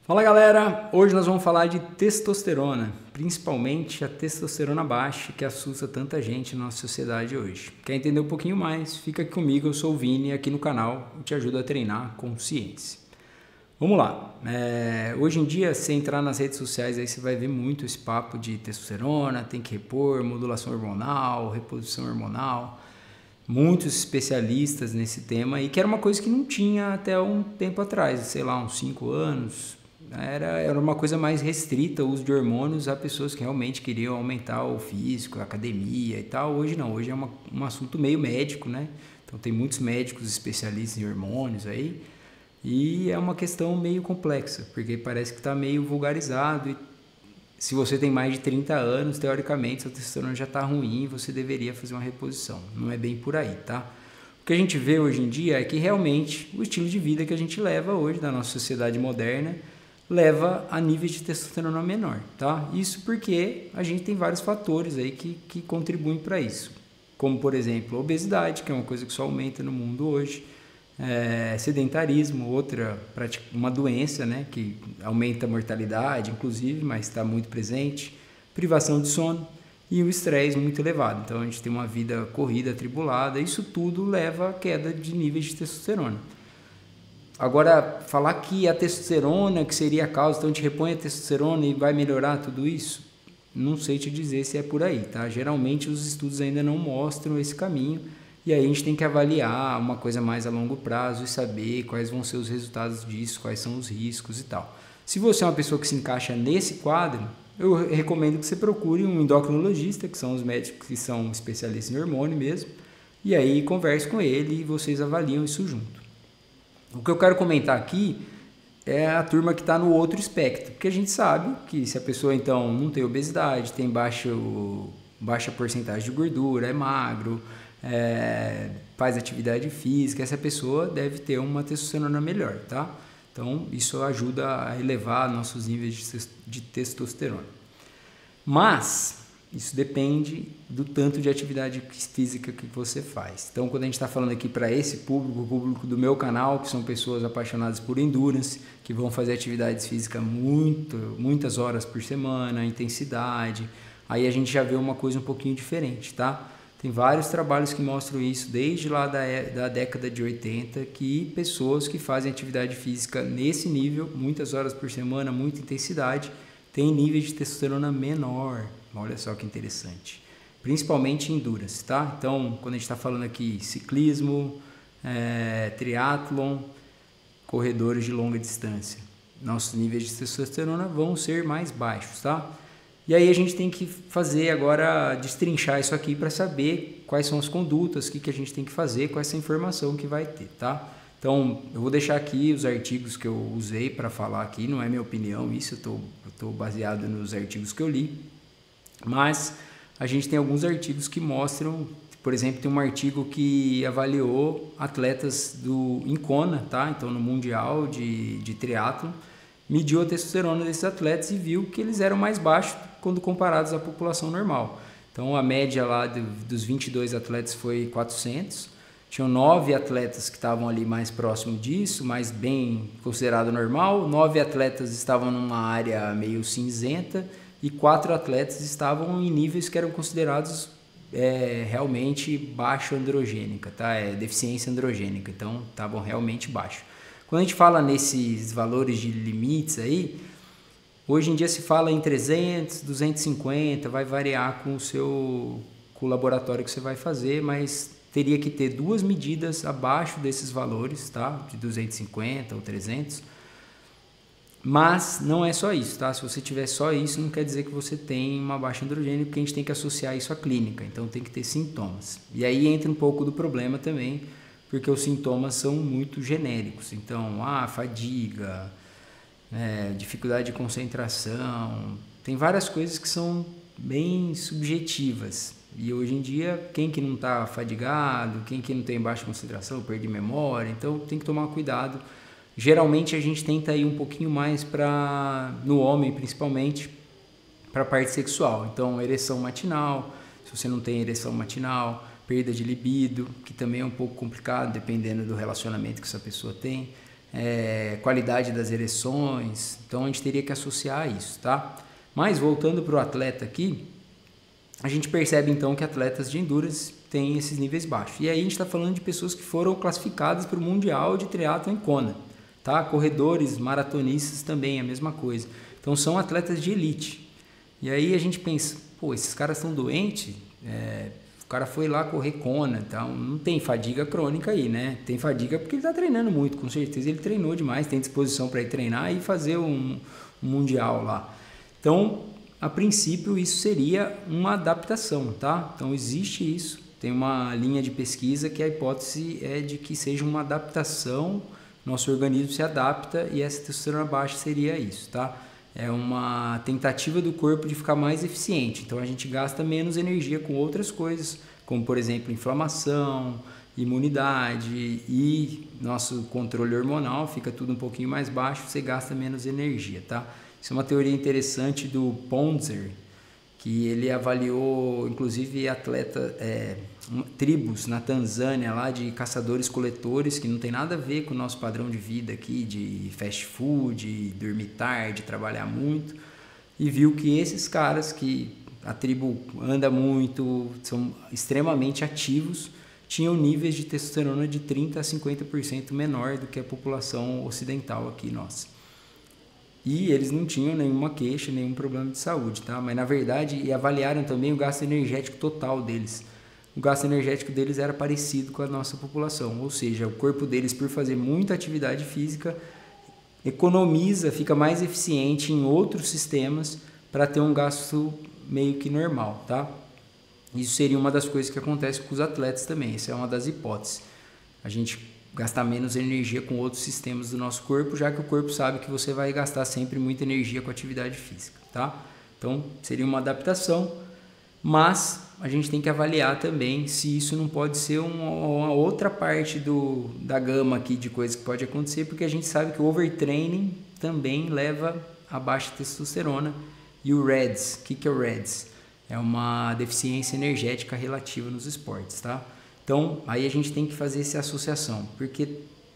Fala galera, hoje nós vamos falar de testosterona, principalmente a testosterona baixa que assusta tanta gente na nossa sociedade hoje. Quer entender um pouquinho mais? Fica aqui comigo, eu sou o Vini, aqui no canal eu te ajudo a treinar consciência. Vamos lá, hoje em dia se entrar nas redes sociais aí você vai ver muito esse papo de testosterona, tem que repor, modulação hormonal, reposição hormonal. Muitos especialistas nesse tema e que era uma coisa que não tinha até um tempo atrás, sei lá, uns 5 anos. Era uma coisa mais restrita o uso de hormônios a pessoas que realmente queriam aumentar o físico, a academia e tal. Hoje não, hoje é um assunto meio médico, né? Então tem muitos médicos especialistas em hormônios aí e é uma questão meio complexa, porque parece que está meio vulgarizado e se você tem mais de 30 anos, teoricamente, sua testosterona já está ruim e você deveria fazer uma reposição. Não é bem por aí, tá? O que a gente vê hoje em dia é que realmente o estilo de vida que a gente leva hoje na nossa sociedade moderna leva a níveis de testosterona menor, tá? Isso porque a gente tem vários fatores aí que contribuem para isso. Como, por exemplo, a obesidade, que é uma coisa que só aumenta no mundo hoje. Sedentarismo, uma doença, né, que aumenta a mortalidade, inclusive, mas está muito presente, privação de sono e o estresse muito elevado. Então a gente tem uma vida corrida, atribulada, isso tudo leva à queda de níveis de testosterona. Agora, falar que a testosterona que seria a causa, então a gente repõe a testosterona e vai melhorar tudo isso, não sei te dizer se é por aí, tá? Geralmente os estudos ainda não mostram esse caminho. E aí a gente tem que avaliar uma coisa mais a longo prazo e saber quais vão ser os resultados disso, quais são os riscos e tal. Se você é uma pessoa que se encaixa nesse quadro, eu recomendo que você procure um endocrinologista, que são os médicos que são especialistas em hormônio mesmo, e aí converse com ele e vocês avaliam isso junto. O que eu quero comentar aqui é a turma que está no outro espectro, porque a gente sabe que se a pessoa então não tem obesidade, tem baixa porcentagem de gordura, é magro, faz atividade física, essa pessoa deve ter uma testosterona melhor, tá? Então, isso ajuda a elevar nossos níveis de testosterona. Mas, isso depende do tanto de atividade física que você faz. Então, quando a gente está falando aqui para esse público, o público do meu canal, que são pessoas apaixonadas por endurance, que vão fazer atividades físicas muitas horas por semana, intensidade, aí a gente já vê uma coisa um pouquinho diferente, tá? Tem vários trabalhos que mostram isso desde lá da década de 80, que pessoas que fazem atividade física nesse nível, muitas horas por semana, muita intensidade, têm níveis de testosterona menor. Olha só que interessante. Principalmente em endurance, tá? Então, quando a gente está falando aqui ciclismo, triatlon, corredores de longa distância, nossos níveis de testosterona vão ser mais baixos, tá? E aí a gente tem que fazer agora, destrinchar isso aqui para saber quais são as condutas, o que a gente tem que fazer com essa informação que vai ter, tá? Então, eu vou deixar aqui os artigos que eu usei para falar aqui, não é minha opinião isso, eu tô baseado nos artigos que eu li, mas a gente tem alguns artigos que mostram, por exemplo, tem um artigo que avaliou atletas em Kona, tá? Então, no Mundial de Triatlon, mediu a testosterona desses atletas e viu que eles eram mais baixos quando comparados à população normal. Então, a média lá dos 22 atletas foi 400. Tinham 9 atletas que estavam ali mais próximo disso, mais bem considerado normal. 9 atletas estavam numa área meio cinzenta e 4 atletas estavam em níveis que eram considerados realmente baixo androgênica, tá? Deficiência androgênica, então estavam realmente baixo. Quando a gente fala nesses valores de limites aí, hoje em dia se fala em 300, 250, vai variar com o laboratório que você vai fazer, mas teria que ter 2 medidas abaixo desses valores, tá? De 250 ou 300. Mas não é só isso, tá? Se você tiver só isso, não quer dizer que você tem uma baixa androgênica, porque a gente tem que associar isso à clínica, então tem que ter sintomas. E aí entra um pouco do problema também, porque os sintomas são muito genéricos. Então, fadiga, dificuldade de concentração, tem várias coisas que são bem subjetivas. E hoje em dia, quem que não está fadigado, quem que não tem baixa concentração, perde memória, então tem que tomar cuidado. Geralmente a gente tenta ir um pouquinho mais no homem principalmente, para a parte sexual. Então, ereção matinal, se você não tem ereção matinal, perda de libido, que também é um pouco complicado, dependendo do relacionamento que essa pessoa tem. qualidade das ereções. Então a gente teria que associar isso, tá? Mas voltando para o atleta aqui, a gente percebe então que atletas de endurance têm esses níveis baixos. E aí a gente está falando de pessoas que foram classificadas para o Mundial de Triatlon em Kona, tá? Corredores, maratonistas também, a mesma coisa. Então são atletas de elite. E aí a gente pensa, pô, esses caras estão doentes, o cara foi lá correr Kona, então não tem fadiga crônica aí, né? Tem fadiga porque ele está treinando muito, com certeza ele treinou demais, tem disposição para ir treinar e fazer um mundial lá. Então, a princípio, isso seria uma adaptação, tá? Então, existe isso, tem uma linha de pesquisa que a hipótese é de que seja uma adaptação, nosso organismo se adapta e essa testosterona baixa seria isso, tá? É uma tentativa do corpo de ficar mais eficiente. Então, a gente gasta menos energia com outras coisas, como, por exemplo, inflamação, imunidade e nosso controle hormonal, fica tudo um pouquinho mais baixo, você gasta menos energia, tá? Isso é uma teoria interessante do Ponzer, que ele avaliou, inclusive, tribos na Tanzânia, lá de caçadores-coletores, que não tem nada a ver com o nosso padrão de vida aqui, de fast food, dormir tarde, trabalhar muito, e viu que esses caras que a tribo anda muito, são extremamente ativos, tinham níveis de testosterona de 30% a 50% menor do que a população ocidental aqui nossa. E eles não tinham nenhuma queixa, nenhum problema de saúde, tá? Mas na verdade, avaliaram também o gasto energético total deles. O gasto energético deles era parecido com a nossa população, ou seja, o corpo deles, por fazer muita atividade física, economiza, fica mais eficiente em outros sistemas para ter um gasto meio que normal, tá? Isso seria uma das coisas que acontece com os atletas também, essa é uma das hipóteses. A gente gastar menos energia com outros sistemas do nosso corpo, já que o corpo sabe que você vai gastar sempre muita energia com atividade física, tá? Então, seria uma adaptação, mas a gente tem que avaliar também se isso não pode ser uma outra parte da gama aqui de coisas que pode acontecer, porque a gente sabe que o overtraining também leva a baixa testosterona. E o REDS, o que é o REDS? É uma deficiência energética relativa nos esportes, tá? Então, aí a gente tem que fazer essa associação, porque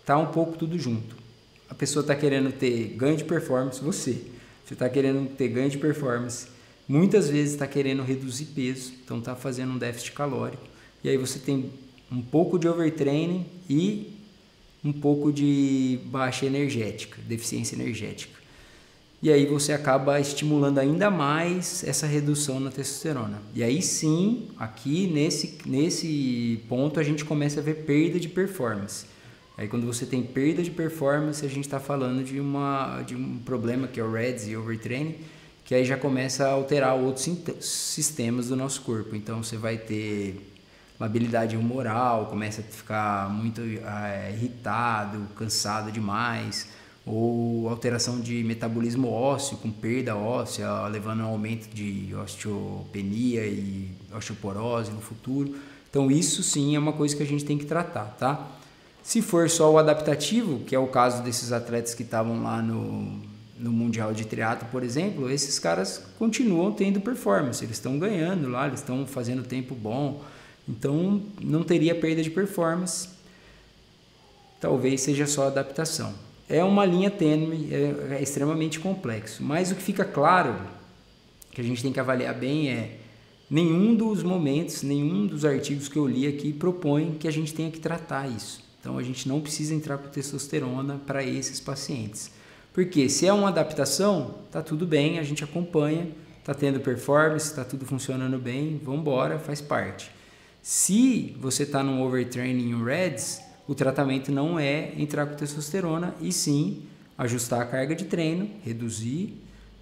tá um pouco tudo junto. A pessoa está querendo ter ganho de performance, você está querendo ter ganho de performance, muitas vezes está querendo reduzir peso, então está fazendo um déficit calórico, e aí você tem um pouco de overtraining e um pouco de baixa energética, deficiência energética. E aí você acaba estimulando ainda mais essa redução na testosterona. E aí sim, aqui nesse ponto a gente começa a ver perda de performance. Aí quando você tem perda de performance, a gente está falando de um problema que é o REDS e overtraining, que aí já começa a alterar outros sistemas do nosso corpo. Então você vai ter labilidade humoral, começa a ficar muito irritado, cansado demais, ou alteração de metabolismo ósseo, com perda óssea, levando a um aumento de osteopenia e osteoporose no futuro. Então isso sim é uma coisa que a gente tem que tratar, tá? Se for só o adaptativo, que é o caso desses atletas que estavam lá no Mundial de Triatlo, por exemplo, esses caras continuam tendo performance, eles estão ganhando lá, eles estão fazendo tempo bom, então não teria perda de performance, talvez seja só adaptação. É uma linha tênue, é extremamente complexo, mas o que fica claro, que a gente tem que avaliar bem nenhum dos momentos, nenhum dos artigos que eu li aqui propõe que a gente tenha que tratar isso. Então a gente não precisa entrar com testosterona para esses pacientes. Porque se é uma adaptação, tá tudo bem, a gente acompanha, tá tendo performance, tá tudo funcionando bem, vamos embora, faz parte. Se você está num overtraining em REDS, o tratamento não é entrar com testosterona, e sim ajustar a carga de treino, reduzir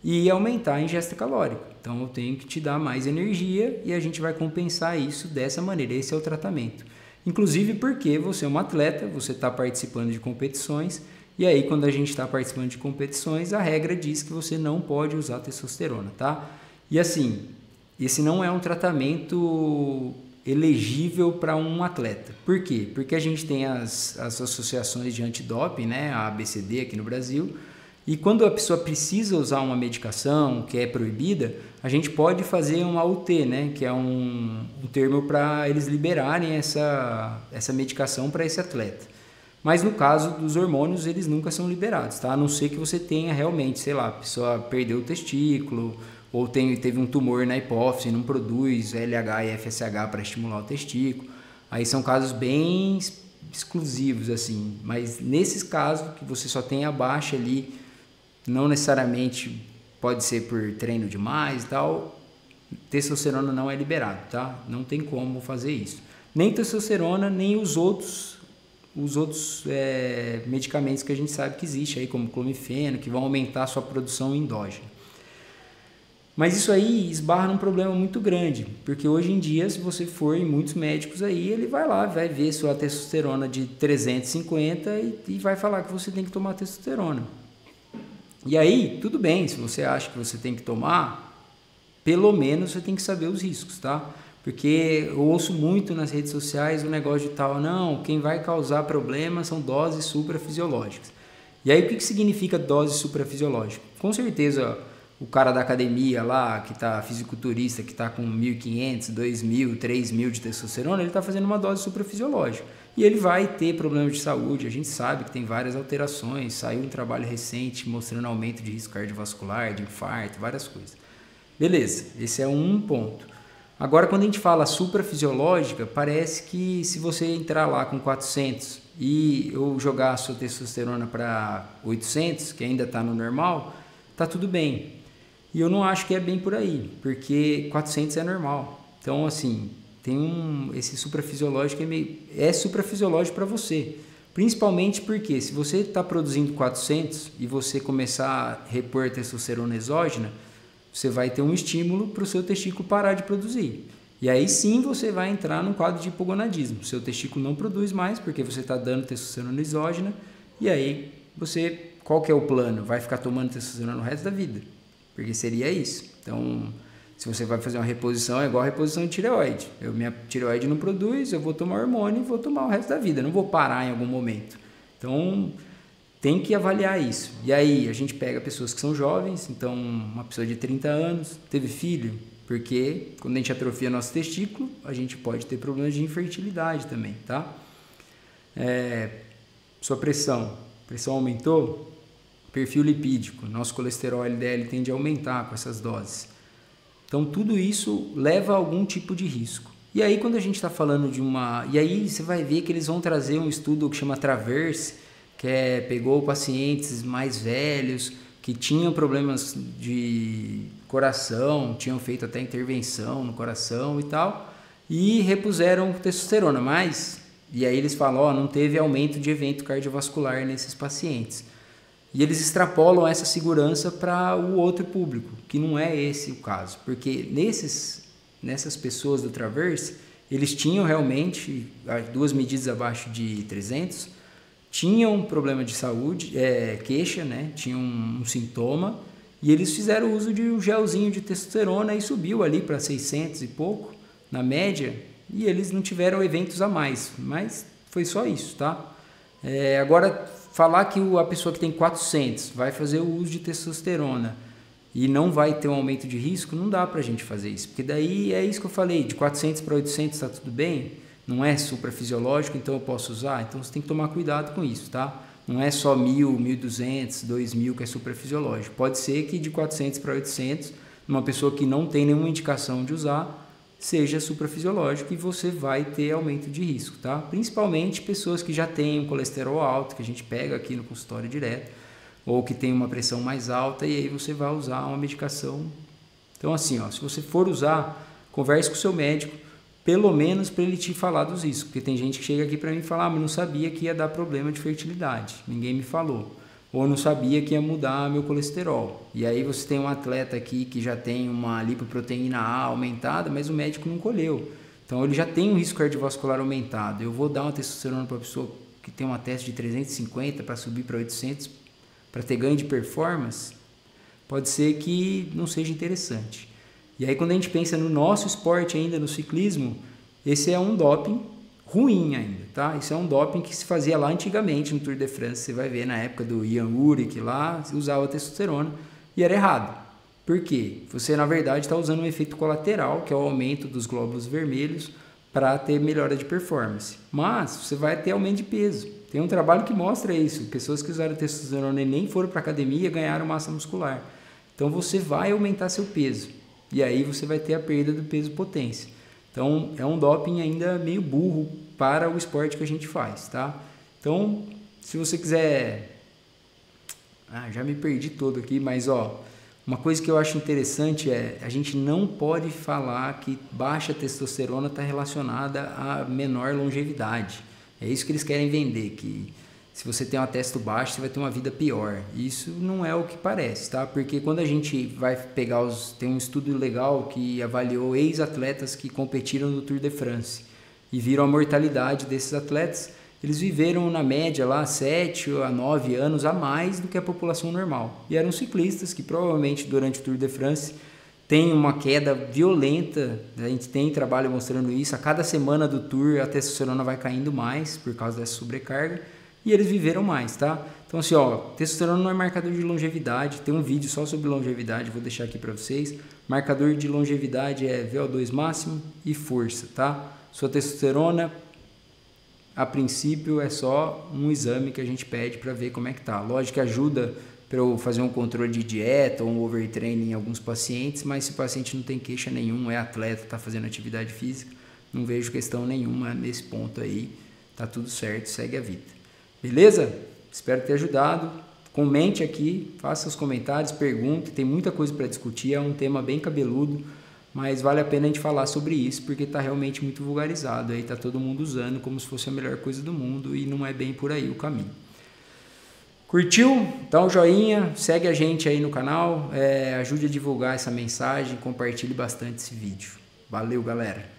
e aumentar a ingesta calórica. Então eu tenho que te dar mais energia e a gente vai compensar isso dessa maneira, esse é o tratamento. Inclusive porque você é um atleta, você está participando de competições, e aí quando a gente está participando de competições, a regra diz que você não pode usar testosterona, tá? E assim, esse não é um tratamento elegível para um atleta. Por quê? Porque a gente tem as associações de antidoping, né, a ABCD aqui no Brasil, e quando a pessoa precisa usar uma medicação que é proibida, a gente pode fazer uma AUT, né, que é um termo para eles liberarem essa medicação para esse atleta. Mas no caso dos hormônios, eles nunca são liberados, tá? A não ser que você tenha realmente, sei lá, a pessoa perdeu o testículo, ou teve um tumor na hipófise e não produz LH e FSH para estimular o testículo. Aí são casos bem exclusivos, assim. Mas nesses casos que você só tem a baixa ali, não necessariamente pode ser por treino demais e tal, testosterona não é liberado, tá? Não tem como fazer isso. Nem testosterona, nem os outros medicamentos que a gente sabe que existe aí, como clomifeno, que vão aumentar a sua produção endógena. Mas isso aí esbarra num problema muito grande, porque hoje em dia, se você for em muitos médicos aí, ele vai lá, vai ver sua testosterona de 350 e vai falar que você tem que tomar testosterona. E aí, tudo bem, se você acha que você tem que tomar, pelo menos você tem que saber os riscos, tá? Porque eu ouço muito nas redes sociais o negócio de tal, não, quem vai causar problema são doses suprafisiológicas. E aí, o que significa dose suprafisiológica? Com certeza, o cara da academia lá, que tá fisiculturista, que tá com 1.500, 2.000, 3.000 de testosterona, ele tá fazendo uma dose suprafisiológica. E ele vai ter problemas de saúde, a gente sabe que tem várias alterações, saiu um trabalho recente mostrando aumento de risco cardiovascular, de infarto, várias coisas. Beleza, esse é um ponto. Agora, quando a gente fala suprafisiológica, parece que se você entrar lá com 400 e eu jogar a sua testosterona para 800, que ainda está no normal, tá tudo bem. E eu não acho que é bem por aí, porque 400 é normal. Então, assim, esse suprafisiológico é suprafisiológico para você. Principalmente porque se você está produzindo 400 e você começar a repor testosterona exógena, você vai ter um estímulo para o seu testículo parar de produzir. E aí sim você vai entrar num quadro de hipogonadismo. Seu testículo não produz mais porque você está dando testosterona exógena. E aí qual que é o plano? Vai ficar tomando testosterona o resto da vida. Porque seria isso. Então, se você vai fazer uma reposição, é igual a reposição de tireoide. Minha tireoide não produz, eu vou tomar hormônio e vou tomar o resto da vida. Não vou parar em algum momento. Então, tem que avaliar isso. E aí, a gente pega pessoas que são jovens, então uma pessoa de 30 anos, teve filho, porque quando a gente atrofia nosso testículo, a gente pode ter problemas de infertilidade também, tá? Sua pressão aumentou, perfil lipídico, nosso colesterol LDL tende a aumentar com essas doses. Então, tudo isso leva a algum tipo de risco. E aí, quando a gente está falando E aí, você vai ver que eles vão trazer um estudo que chama Traverse, que pegou pacientes mais velhos que tinham problemas de coração, tinham feito até intervenção no coração e tal, e repuseram testosterona, e aí eles falam, não teve aumento de evento cardiovascular nesses pacientes. E eles extrapolam essa segurança para o outro público, que não é esse o caso, porque nessas pessoas do Traverse, eles tinham realmente 2 medidas abaixo de 300, tinham um problema de saúde, queixa, né? Tinham um sintoma, e eles fizeram uso de um gelzinho de testosterona e subiu ali para 600 e pouco, na média, e eles não tiveram eventos a mais, mas foi só isso, tá? Agora, falar que a pessoa que tem 400 vai fazer o uso de testosterona e não vai ter um aumento de risco, não dá pra gente fazer isso, porque daí é isso que eu falei, de 400 para 800 está tudo bem, não é suprafisiológico, então eu posso usar, então você tem que tomar cuidado com isso, tá? Não é só 1.000, 1.200, 2.000 que é suprafisiológico, pode ser que de 400 para 800, numa pessoa que não tem nenhuma indicação de usar, seja suprafisiológico e você vai ter aumento de risco, tá? Principalmente pessoas que já têm um colesterol alto, que a gente pega aqui no consultório direto, ou que tem uma pressão mais alta e aí você vai usar uma medicação. Então assim, se você for usar, converse com o seu médico, pelo menos para ele te falar dos riscos, porque tem gente que chega aqui para mim e fala, mas não sabia que ia dar problema de fertilidade, ninguém me falou, ou não sabia que ia mudar meu colesterol. E aí você tem um atleta aqui que já tem uma lipoproteína A aumentada, mas o médico não colheu, então ele já tem um risco cardiovascular aumentado. Eu vou dar uma testosterona para a pessoa que tem uma teste de 350 para subir para 800 para ter ganho de performance? Pode ser que não seja interessante. E aí quando a gente pensa no nosso esporte ainda, no ciclismo, esse é um doping ruim ainda, tá? Isso é um doping que se fazia lá antigamente no Tour de France, você vai ver na época do Jan Ullrich lá, usava testosterona e era errado. Por quê? Você na verdade está usando um efeito colateral, que é o aumento dos glóbulos vermelhos para ter melhora de performance. Mas você vai ter aumento de peso. Tem um trabalho que mostra isso. Pessoas que usaram testosterona e nem foram para academia ganharam massa muscular. Então você vai aumentar seu peso. E aí você vai ter a perda do peso potência. Então é um doping ainda meio burro para o esporte que a gente faz, tá? Então, se você quiser... já me perdi todo aqui, mas uma coisa que eu acho interessante é a gente não pode falar que baixa testosterona está relacionada a menor longevidade. É isso que eles querem vender, que se você tem uma testo baixa, você vai ter uma vida pior. Isso não é o que parece, tá? Porque quando a gente vai pegar tem um estudo legal que avaliou ex-atletas que competiram no Tour de France e viram a mortalidade desses atletas. Eles viveram na média lá 7 a 9 anos a mais do que a população normal. E eram ciclistas que provavelmente durante o Tour de France tem uma queda violenta. A gente tem trabalho mostrando isso. A cada semana do Tour a testosterona vai caindo mais por causa dessa sobrecarga. E eles viveram mais, tá? Então assim, testosterona não é marcador de longevidade. Tem um vídeo só sobre longevidade, vou deixar aqui para vocês. Marcador de longevidade é VO2 máximo e força, tá? Sua testosterona, a princípio, é só um exame que a gente pede para ver como é que tá. Lógico que ajuda para eu fazer um controle de dieta ou um overtraining em alguns pacientes, mas se o paciente não tem queixa nenhuma, é atleta, está fazendo atividade física, não vejo questão nenhuma nesse ponto aí. Tá tudo certo, segue a vida. Beleza? Espero ter ajudado. Comente aqui, faça os comentários, pergunte, tem muita coisa para discutir, é um tema bem cabeludo, mas vale a pena a gente falar sobre isso, porque está realmente muito vulgarizado, aí está todo mundo usando como se fosse a melhor coisa do mundo e não é bem por aí o caminho. Curtiu? Dá um joinha, segue a gente aí no canal, ajude a divulgar essa mensagem, compartilhe bastante esse vídeo. Valeu, galera!